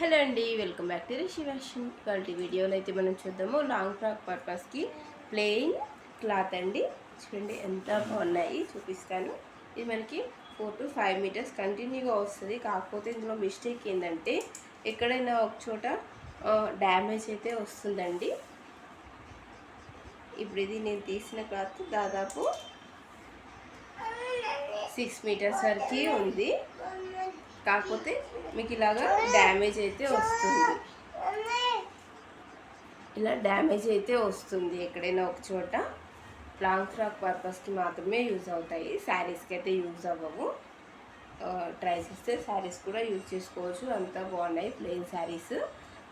Hello అండి, welcome back to Rishi fashion. ఇవాళ వీడియోలో అయితే మనం చూద్దాము లాంగ్ ఫ్రాక్ పర్పస్కి ప్లెయిన్ క్లాత్ అండి. చూడండి ఎంత బాగున్నాయి, చూపిస్తాను. ఇది మనకి 4 to 5 మీటర్స్ కంటిన్యూగా వస్తుంది. కాకపోతే ఇందులో మిస్టేక్ ఏంటంటే ఎక్కడైనా ఒక చోట డ్యామేజ్ అయితే వస్తుందండి. ఇప్పుడు ఇది నేను తీసిన క్లాత్ దాదాపు 6 మీటర్స్ వరకు ఉంది. కాకపోతే మీకు ఇలాగా డ్యామేజ్ అయితే వస్తుంది, ఇలా డ్యామేజ్ అయితే వస్తుంది ఎక్కడైనా ఒక చోట. లాంగ్ ఫ్రాక్ పర్పస్కి మాత్రమే యూజ్ అవుతాయి, శారీస్కి అయితే యూజ్ అవ్వవు. ట్రై చేస్తే శారీస్ కూడా యూజ్ చేసుకోవచ్చు. అంతా బాగున్నాయి ప్లెయిన్ శారీస్.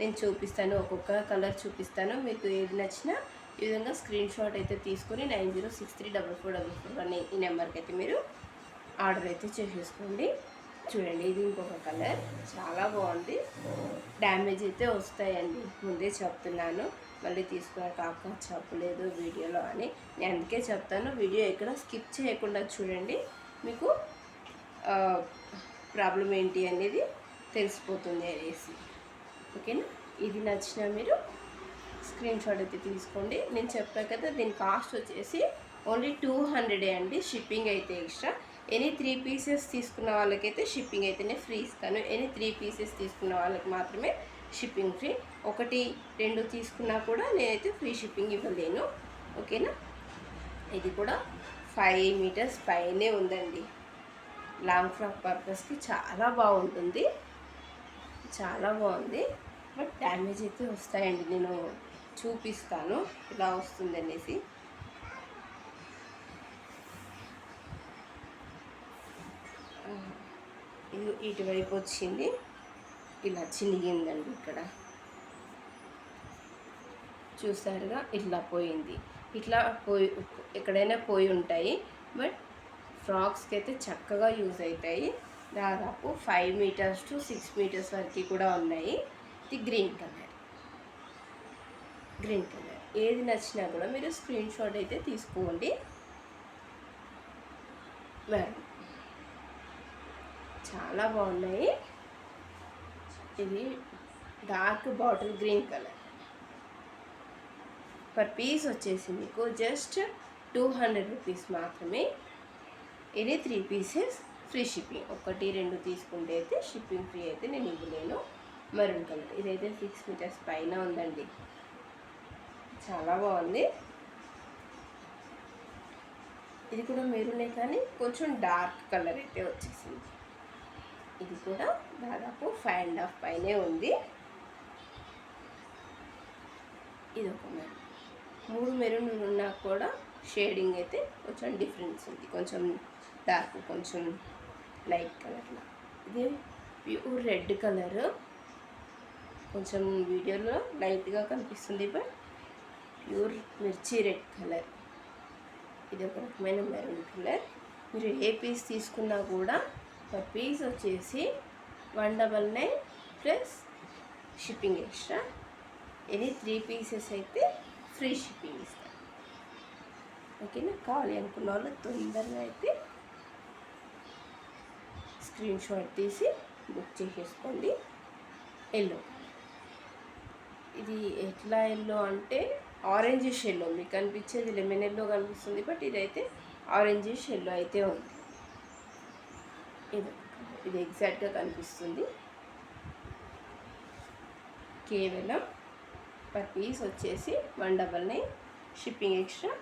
నేను చూపిస్తాను, ఒక్కొక్క కలర్ చూపిస్తాను. మీకు ఏది నచ్చినా ఈ విధంగా స్క్రీన్ షాట్ అయితే తీసుకొని 90634444 అనే ఈ నెంబర్కి అయితే మీరు ఆర్డర్ అయితే చేసేసుకోండి. చూడండి, ఇది ఇంకొక కలర్, చాలా బాగుంది. డ్యామేజ్ అయితే వస్తాయండి, ముందే చెప్తున్నాను. మళ్ళీ తీసుకున్న కాక చెప్పలేదు వీడియోలో అని నేను అందుకే చెప్తాను. వీడియో ఎక్కడ స్కిప్ చేయకుండా చూడండి, మీకు ప్రాబ్లం ఏంటి అనేది తెలిసిపోతుంది అనేసి. ఓకేనా? ఇది నచ్చినా మీరు స్క్రీన్ షాట్ అయితే తీసుకోండి. నేను చెప్పాను కదా, దీని కాస్ట్ వచ్చేసి ఓన్లీ 200 అండి. షిప్పింగ్ అయితే ఎక్స్ట్రా. ఎనీ 3 పీసెస్ తీసుకున్న వాళ్ళకైతే షిప్పింగ్ అయితేనే ఫ్రీ ఇస్తాను. ఎనీ 3 పీసెస్ తీసుకున్న వాళ్ళకి మాత్రమే షిప్పింగ్ ఫ్రీ. 1, 2 తీసుకున్నా కూడా నేనైతే ఫ్రీ షిప్పింగ్ ఇవ్వలేను. ఓకేనా? ఇది కూడా 5 మీటర్స్ పైనే ఉందండి. లాంగ్ ఫ్రాక్ పర్పస్కి చాలా బాగుంటుంది, చాలా బాగుంది. బట్ డ్యామేజ్ అయితే వస్తాయండి, నేను చూపిస్తాను ఇలా వస్తుంది అనేసి. ఇది ఇటువైపు వచ్చింది, ఇలా చినిగిందండి. ఇక్కడ చూసారుగా, ఇట్లా పోయింది. ఇట్లా పోయి ఎక్కడైనా పోయి ఉంటాయి. బట్ ఫ్రాక్స్కి అయితే చక్కగా యూజ్ అవుతాయి. దాదాపు 5 మీటర్స్ to 6 మీటర్స్ వరకు కూడా ఉన్నాయి. ఇది గ్రీన్ కలర్. ఏది నచ్చినా కూడా మీరు స్క్రీన్ షాట్ అయితే తీసుకోండి. మెరూన్ చాలా బాగున్నాయి. ఇది dark bottle green colour. Per piece వచ్చేసి మీకు జస్ట్ 200 రూపీస్ మాత్రమే. ఇది 3 పీసెస్ ఫ్రీ షిప్పింగ్. 1, 2 తీసుకుంటే అయితే షిప్పింగ్ ఫ్రీ అయితే నేను ఇవ్వలేను. మెరూన్ కలర్, ఇదైతే 6 మీటర్స్ పైన ఉందండి, చాలా బాగుంది. ఇది కూడా మెరూనే కానీ కొంచెం డార్క్ కలర్ అయితే వచ్చేసింది. ఇది కూడా దాదాపు 5.5 పైనే ఉంది. ఇది ఒక మెరూన్. 3 మెరూన్ ఉన్నా కూడా షేడింగ్ అయితే కొంచెం డిఫరెన్స్ ఉంది, కొంచెం డార్క్, కొంచెం లైట్ కలర్లో. ఇది ప్యూర్ రెడ్ కలర్, కొంచెం వీడియోలో లైట్గా కనిపిస్తుంది, బట్ ప్యూర్ మిర్చి రెడ్ కలర్. ఇది ఒక రకమైన మెరూన్ కలర్. మీరు ఏ పీస్ తీసుకున్నా కూడా పర్ పీస్ వచ్చేసి 199 plus shipping extra. Any 3 pieces అయితే ఫ్రీ షిప్పింగ్ ఇస్తాను. ఓకేనా? కావాలి అనుకున్న వాళ్ళు తొందరగా అయితే స్క్రీన్ షాట్ తీసి బుక్ చేసేసుకోండి. ఎల్లో, ఇది ఎట్లా ఎల్లో అంటే ఆరెంజిష్ ఎల్లో. మీకు కనిపించేది లెమన్ ఎల్లో కనిపిస్తుంది, బట్ ఇదైతే ఆరెంజిష్ ఎల్లో అయితే ఉంది. ఇది ఎగ్జాక్ట్గా కనిపిస్తుంది. కేవలం పర్ పీస్ వచ్చేసి 199, shipping extra.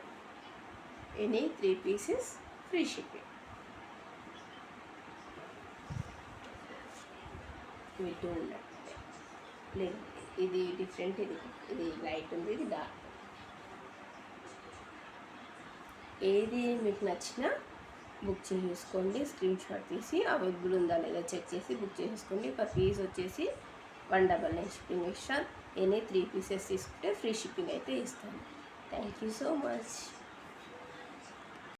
Any 3 pieces free shipping. వీటి లేదు, ఇది డిఫరెంట్. ఇది లైట్ ఉంది, ఇది డార్క్. ఏది మీకు నచ్చినా బుక్ చేసేసుకోండి. స్క్రీన్ షాట్ తీసి అవైలబుల్ ఉందా లేదా చెక్ చేసి బుక్ చేసేసుకోండి. పర్ పీస్ వచ్చేసి 199 షిప్పింగ్ ఎక్స్ట్రా. ఎనీ 3 పీసెస్ తీసుకుంటే ఫ్రీ షిప్పింగ్ అయితే ఇస్తాను. Thank you so much.